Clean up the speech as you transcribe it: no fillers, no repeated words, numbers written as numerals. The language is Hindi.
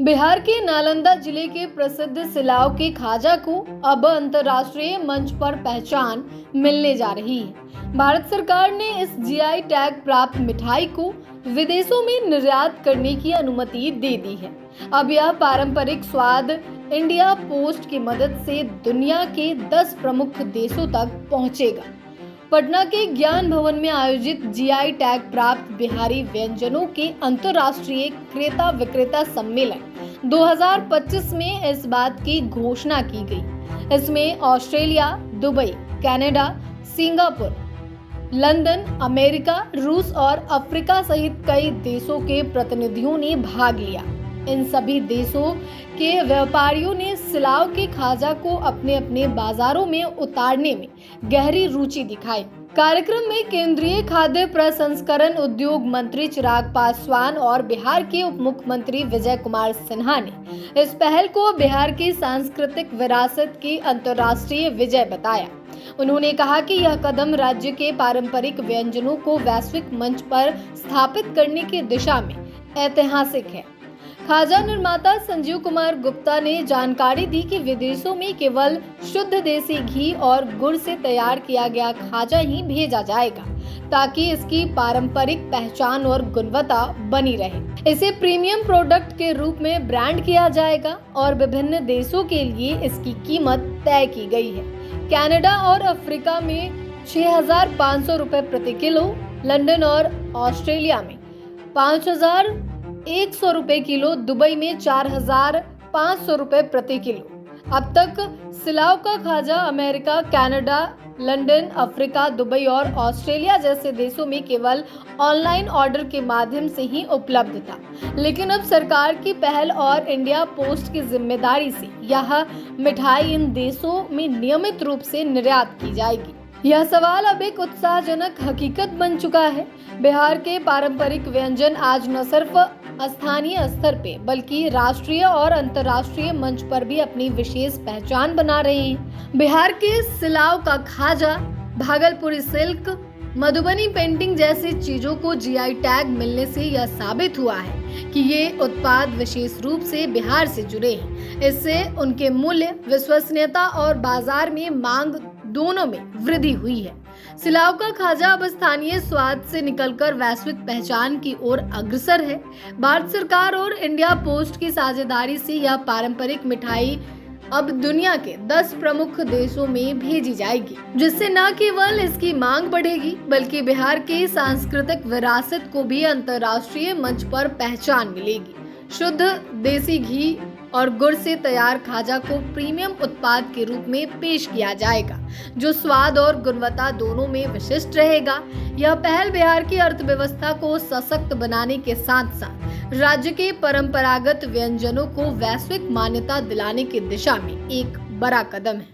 बिहार के नालंदा जिले के प्रसिद्ध सिलाव के खाजा को अब अंतर्राष्ट्रीय मंच पर पहचान मिलने जा रही है। भारत सरकार ने इस जीआई टैग प्राप्त मिठाई को विदेशों में निर्यात करने की अनुमति दे दी है। अब यह पारंपरिक स्वाद इंडिया पोस्ट की मदद से दुनिया के 10 प्रमुख देशों तक पहुंचेगा। पटना के ज्ञान भवन में आयोजित जीआई टैग प्राप्त बिहारी व्यंजनों के अंतर्राष्ट्रीय क्रेता विक्रेता सम्मेलन 2025 में इस बात की घोषणा की गई। इसमें Australia, Dubai, Canada, Singapore, London, America, रूस और अफ्रीका सहित कई देशों के प्रतिनिधियों ने भाग लिया। इन सभी देशों के व्यापारियों ने सिलाव के खाजा को अपने अपने बाजारों में उतारने में गहरी रुचि दिखाई। कार्यक्रम में केंद्रीय खाद्य प्रसंस्करण उद्योग मंत्री चिराग पासवान और बिहार के उप मुख्यमंत्री विजय कुमार सिन्हा ने इस पहल को बिहार की सांस्कृतिक विरासत की अंतर्राष्ट्रीय विजय बताया। उन्होंने कहा कि यह कदम राज्य के पारंपरिक व्यंजनों को वैश्विक मंच पर स्थापित करने की दिशा में ऐतिहासिक है। खाजा निर्माता संजीव कुमार गुप्ता ने जानकारी दी कि विदेशों में केवल शुद्ध देसी घी और गुड़ से तैयार किया गया खाजा ही भेजा जाएगा, ताकि इसकी पारंपरिक पहचान और गुणवत्ता बनी रहे। इसे प्रीमियम प्रोडक्ट के रूप में ब्रांड किया जाएगा और विभिन्न देशों के लिए इसकी कीमत तय की गई है। कनाडा और अफ्रीका में 6,500 रुपए प्रति किलो, लंदन और ऑस्ट्रेलिया में 5,100 रुपए किलो, दुबई में 4,500 रुपए प्रति किलो। अब तक सिलाव का खाजा America, Canada, London, Africa, Dubai और ऑस्ट्रेलिया जैसे देशों में केवल ऑनलाइन ऑर्डर के माध्यम से ही उपलब्ध था, लेकिन अब सरकार की पहल और इंडिया पोस्ट की जिम्मेदारी से यह मिठाई इन देशों में नियमित रूप से निर्यात की जाएगी। यह सवाल अब एक उत्साहजनक हकीकत बन चुका है। बिहार के पारंपरिक व्यंजन आज न सिर्फ स्थानीय स्तर पे बल्कि राष्ट्रीय और अंतर्राष्ट्रीय मंच पर भी अपनी विशेष पहचान बना रहे हैं। बिहार के सिलाव का खाजा, भागलपुरी सिल्क, मधुबनी पेंटिंग जैसी चीजों को जीआई टैग मिलने से यह साबित हुआ है कि ये उत्पाद विशेष रूप से बिहार से जुड़े हैं। इससे उनके मूल्य, विश्वसनीयता और बाजार में मांग दोनों में वृद्धि हुई है। सिलाव का खाजा अब स्थानीय स्वाद से निकलकर वैश्विक पहचान की ओर अग्रसर है। भारत सरकार और इंडिया पोस्ट की साझेदारी से यह पारंपरिक मिठाई अब दुनिया के 10 प्रमुख देशों में भेजी जाएगी, जिससे न केवल इसकी मांग बढ़ेगी बल्कि बिहार की सांस्कृतिक विरासत को भी अंतर्राष्ट्रीय मंच पर पहचान मिलेगी। शुद्ध देसी घी और गुड़ से तैयार खाजा को प्रीमियम उत्पाद के रूप में पेश किया जाएगा, जो स्वाद और गुणवत्ता दोनों में विशिष्ट रहेगा। यह पहल बिहार की अर्थव्यवस्था को सशक्त बनाने के साथ साथ राज्य के परंपरागत व्यंजनों को वैश्विक मान्यता दिलाने की दिशा में एक बड़ा कदम है।